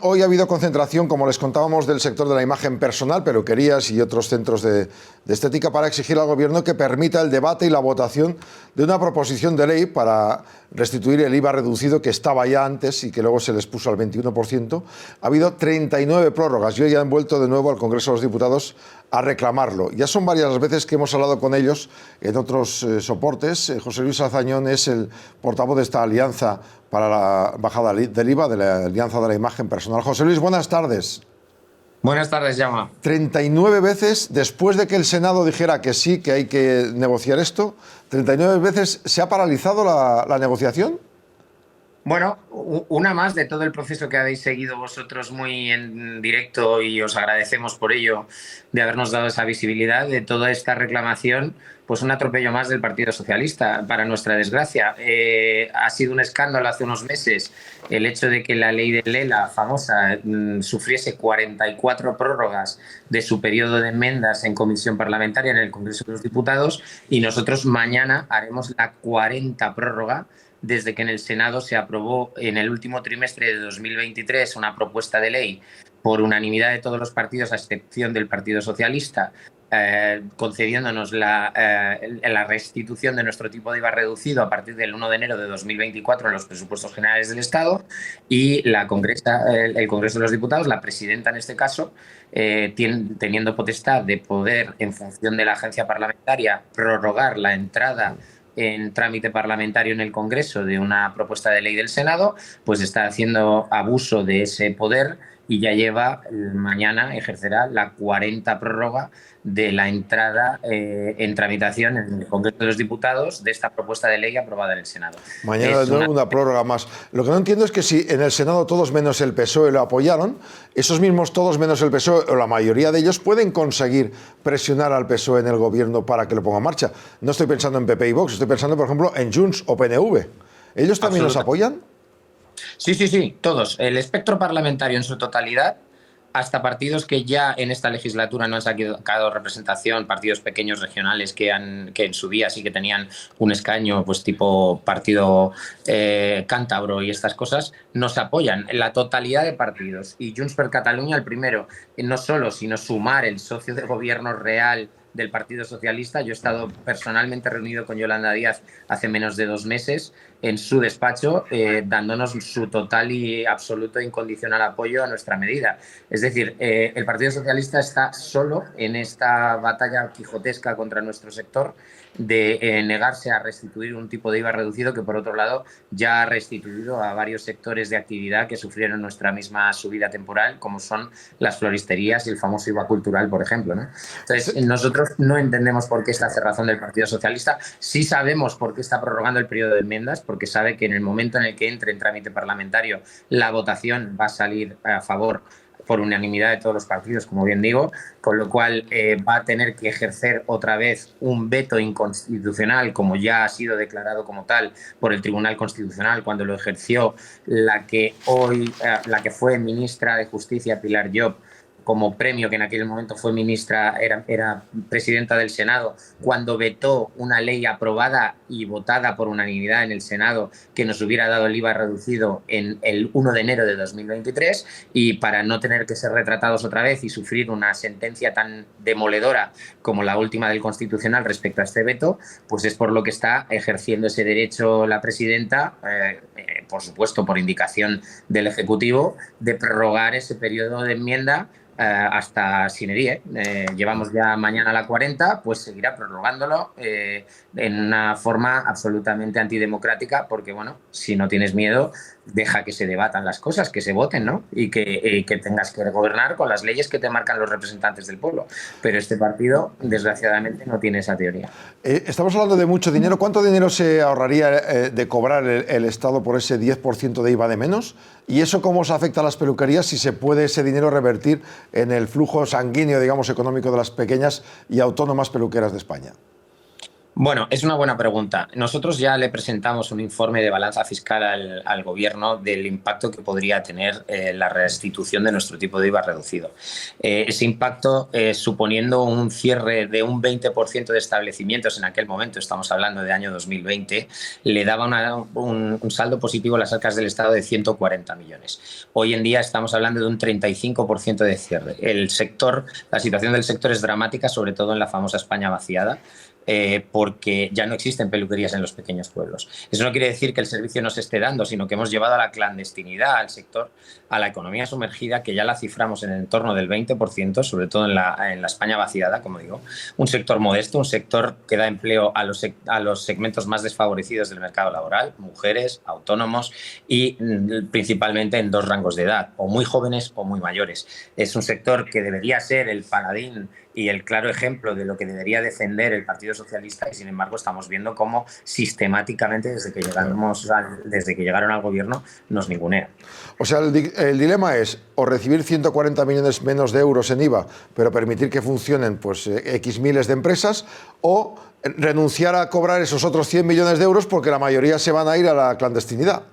Hoy ha habido concentración, como les contábamos, del sector de la imagen personal, peluquerías y otros centros de estética para exigir al Gobierno que permita el debate y la votación de una proposición de ley para restituir el IVA reducido que estaba ya antes y que luego se les puso al 21%. Ha habido 39 prórrogas y hoy han vuelto de nuevo al Congreso de los Diputados a reclamarlo. Ya son varias las veces que hemos hablado con ellos en otros soportes. José Luis Azañón es el portavoz de esta alianza para la bajada del IVA, de la Alianza de la Imagen Personal. José Luis, buenas tardes. Buenas tardes, Jaume. 39 veces, después de que el Senado dijera que sí, que hay que negociar esto, 39 veces se ha paralizado la negociación. Bueno, una más de todo el proceso que habéis seguido vosotros muy en directo y os agradecemos por ello, de habernos dado esa visibilidad de toda esta reclamación, pues un atropello más del Partido Socialista, para nuestra desgracia. Ha sido un escándalo hace unos meses el hecho de que la ley de Lela, famosa, sufriese 44 prórrogas de su periodo de enmiendas en comisión parlamentaria en el Congreso de los Diputados, y nosotros mañana haremos la 40 prórroga desde que en el Senado se aprobó en el último trimestre de 2023 una propuesta de ley por unanimidad de todos los partidos, a excepción del Partido Socialista, concediéndonos la restitución de nuestro tipo de IVA reducido a partir del 1 de enero de 2024 en los presupuestos generales del Estado, y el Congreso de los Diputados, la presidenta en este caso, teniendo potestad de poder, en función de la agencia parlamentaria, prorrogar la entrada en trámite parlamentario en el Congreso de una propuesta de ley del Senado, pues está haciendo abuso de ese poder y ya mañana ejercerá la 40 prórroga de la entrada en tramitación en el Congreso de los Diputados de esta propuesta de ley aprobada en el Senado. Mañana de nuevo una prórroga más. Lo que no entiendo es que si en el Senado todos menos el PSOE lo apoyaron, esos mismos todos menos el PSOE, o la mayoría de ellos, pueden conseguir presionar al PSOE en el gobierno para que lo ponga en marcha. No estoy pensando en PP y Vox, estoy pensando, por ejemplo, en Junts o PNV. ¿Ellos también los apoyan? Sí, todos. El espectro parlamentario en su totalidad, hasta partidos que ya en esta legislatura no han sacado representación, partidos pequeños regionales que en su día sí que tenían un escaño, pues tipo partido cántabro y estas cosas, nos apoyan. La totalidad de partidos. Y Junts per Catalunya, el primero, no solo, sino sumar el socio de gobierno real del Partido Socialista. Yo he estado personalmente reunido con Yolanda Díaz hace menos de 2 meses en su despacho, dándonos su total y absoluto incondicional apoyo a nuestra medida. Es decir, el Partido Socialista está solo en esta batalla quijotesca contra nuestro sector de negarse a restituir un tipo de IVA reducido que, por otro lado, ya ha restituido a varios sectores de actividad que sufrieron nuestra misma subida temporal, como son las floristerías y el famoso IVA cultural, por ejemplo, ¿no? Entonces, nosotros no entendemos por qué esta cerrazón del Partido Socialista. Sí sabemos por qué está prorrogando el periodo de enmiendas, porque sabe que en el momento en el que entre en trámite parlamentario la votación va a salir a favor por unanimidad de todos los partidos, como bien digo, con lo cual va a tener que ejercer otra vez un veto inconstitucional, como ya ha sido declarado como tal por el Tribunal Constitucional cuando lo ejerció la que fue ministra de Justicia, Pilar Llop, como premio, que en aquel momento fue ministra, era presidenta del Senado, cuando vetó una ley aprobada y votada por unanimidad en el Senado que nos hubiera dado el IVA reducido en el 1 de enero de 2023, y para no tener que ser retratados otra vez y sufrir una sentencia tan demoledora como la última del Constitucional respecto a este veto, pues es por lo que está ejerciendo ese derecho la presidenta, por supuesto por indicación del Ejecutivo, de prorrogar ese periodo de enmienda hasta sin herir. Llevamos ya mañana la 40, pues seguirá prorrogándolo en una forma absolutamente antidemocrática, porque, bueno, si no tienes miedo, deja que se debatan las cosas, que se voten, ¿no? Y que tengas que gobernar con las leyes que te marcan los representantes del pueblo. Pero este partido, desgraciadamente, no tiene esa teoría. Estamos hablando de mucho dinero. ¿Cuánto dinero se ahorraría de cobrar el Estado por ese 10% de IVA de menos? ¿Y eso cómo se afecta a las peluquerías, si se puede ese dinero revertir en el flujo sanguíneo, digamos, económico de las pequeñas y autónomas peluqueras de España? Bueno, es una buena pregunta. Nosotros ya le presentamos un informe de balanza fiscal al Gobierno del impacto que podría tener la restitución de nuestro tipo de IVA reducido. Ese impacto, suponiendo un cierre de un 20% de establecimientos en aquel momento, estamos hablando de año 2020, le daba un saldo positivo a las arcas del Estado de 140 millones. Hoy en día estamos hablando de un 35% de cierre. La situación del sector es dramática, sobre todo en la famosa España vaciada, porque ya no existen peluquerías en los pequeños pueblos. Eso no quiere decir que el servicio no se esté dando, sino que hemos llevado a la clandestinidad al sector, a la economía sumergida, que ya la ciframos en el entorno del 20%, sobre todo en la España vaciada, como digo. Un sector modesto, un sector que da empleo a los segmentos más desfavorecidos del mercado laboral, mujeres, autónomos y principalmente en dos rangos de edad, o muy jóvenes o muy mayores. Es un sector que debería ser el paladín y el claro ejemplo de lo que debería defender el Partido Socialista, y sin embargo estamos viendo cómo sistemáticamente desde que llegaron al gobierno nos ningunean. O sea, el dilema es o recibir 140 millones menos de euros en IVA, pero permitir que funcionen pues X miles de empresas, o renunciar a cobrar esos otros 100 millones de euros porque la mayoría se van a ir a la clandestinidad.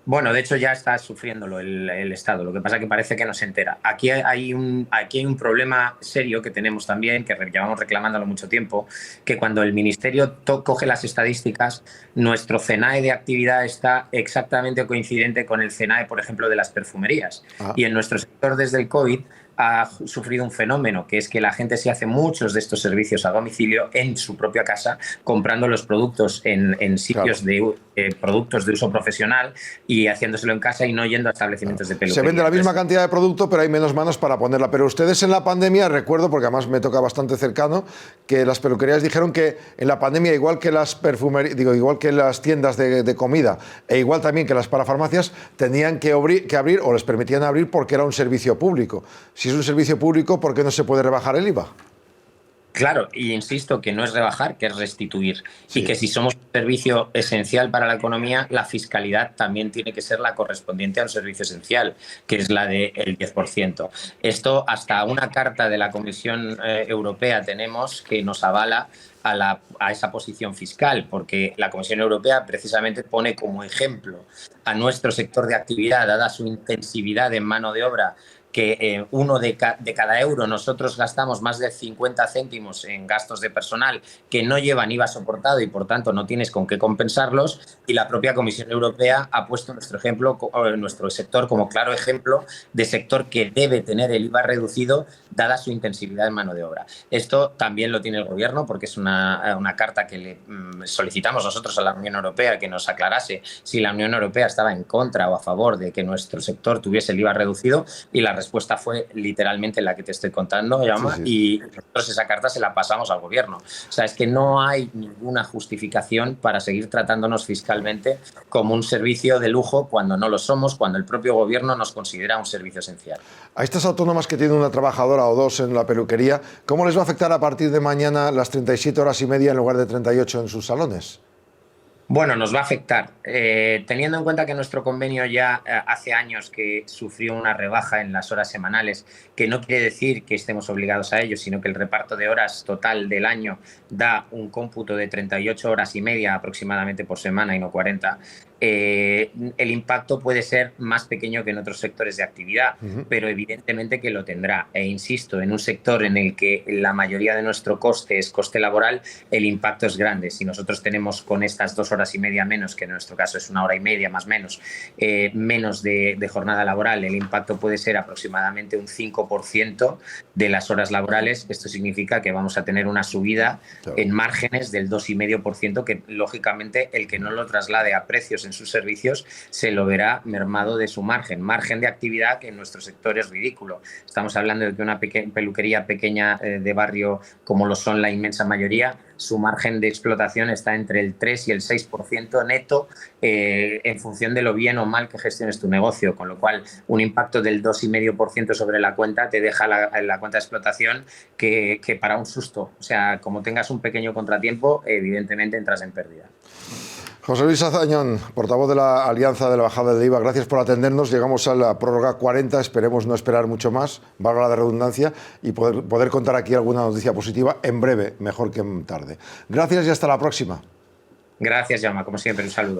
Bueno, de hecho ya está sufriéndolo el Estado, lo que pasa es que parece que no se entera. Aquí hay un problema serio que tenemos también, que llevamos reclamándolo mucho tiempo, que cuando el Ministerio coge las estadísticas, nuestro CENAE de actividad está exactamente coincidente con el CENAE, por ejemplo, de las perfumerías. Y en nuestro sector, desde el COVID, ha sufrido un fenómeno, que es que la gente se hace muchos de estos servicios a domicilio en su propia casa, comprando los productos en sitios de productos de uso profesional y haciéndoselo en casa y no yendo a establecimientos de peluquería. Se vende la misma cantidad de producto, pero hay menos manos para ponerla. Pero ustedes en la pandemia, recuerdo, porque además me toca bastante cercano, que las peluquerías dijeron que en la pandemia, igual que las igual que las tiendas de comida, e igual también que las parafarmacias, tenían que abrir o les permitían abrir porque era un servicio público. Si es un servicio público, ¿por qué no se puede rebajar el IVA? Claro, y insisto que no es rebajar, que es restituir. Sí. Y que si somos un servicio esencial para la economía, la fiscalidad también tiene que ser la correspondiente a un servicio esencial, que es la del 10%. Esto, hasta una carta de la Comisión Europea tenemos que nos avala a esa posición fiscal, porque la Comisión Europea precisamente pone como ejemplo a nuestro sector de actividad, dada su intensividad en mano de obra, que uno de cada euro nosotros gastamos más de 50 céntimos en gastos de personal que no llevan IVA soportado y por tanto no tienes con qué compensarlos, y la propia Comisión Europea ha puesto nuestro sector como claro ejemplo de sector que debe tener el IVA reducido dada su intensividad en mano de obra. Esto también lo tiene el Gobierno porque es una carta que le solicitamos nosotros a la Unión Europea, que nos aclarase si la Unión Europea estaba en contra o a favor de que nuestro sector tuviese el IVA reducido, y la respuesta fue literalmente la que te estoy contando, Jaume, sí. Y nosotros esa carta se la pasamos al Gobierno. O sea, es que no hay ninguna justificación para seguir tratándonos fiscalmente como un servicio de lujo cuando no lo somos, cuando el propio Gobierno nos considera un servicio esencial. A estas autónomas que tienen una trabajadora o dos en la peluquería, ¿cómo les va a afectar a partir de mañana las 37 horas y media en lugar de 38 en sus salones? Bueno, nos va a afectar. Teniendo en cuenta que nuestro convenio ya hace años que sufrió una rebaja en las horas semanales, que no quiere decir que estemos obligados a ello, sino que el reparto de horas total del año da un cómputo de 38 horas y media aproximadamente por semana y no 40, el impacto puede ser más pequeño que en otros sectores de actividad, pero evidentemente que lo tendrá. E insisto, en un sector en el que la mayoría de nuestro coste es coste laboral, el impacto es grande. Si nosotros tenemos con estas 2 horas y media menos, que en nuestro caso es 1 hora y media más menos, menos de jornada laboral, el impacto puede ser aproximadamente un 5% de las horas laborales. Esto significa que vamos a tener una subida en márgenes del 2,5%, que lógicamente el que no lo traslade a precios en sus servicios se lo verá mermado de su margen de actividad, que en nuestro sector es ridículo. Estamos hablando de que una peluquería pequeña de barrio, como lo son la inmensa mayoría, su margen de explotación está entre el 3 y el 6% neto, en función de lo bien o mal que gestiones tu negocio, con lo cual un impacto del 2,5% sobre la cuenta te deja la cuenta de explotación que para un susto. O sea, como tengas un pequeño contratiempo, evidentemente entras en pérdida. José Luis Azañón, portavoz de la Alianza de la Bajada del IVA, gracias por atendernos. Llegamos a la prórroga 40, esperemos no esperar mucho más, valga la redundancia, y poder contar aquí alguna noticia positiva en breve, mejor que tarde. Gracias y hasta la próxima. Gracias, Jaume, como siempre, un saludo.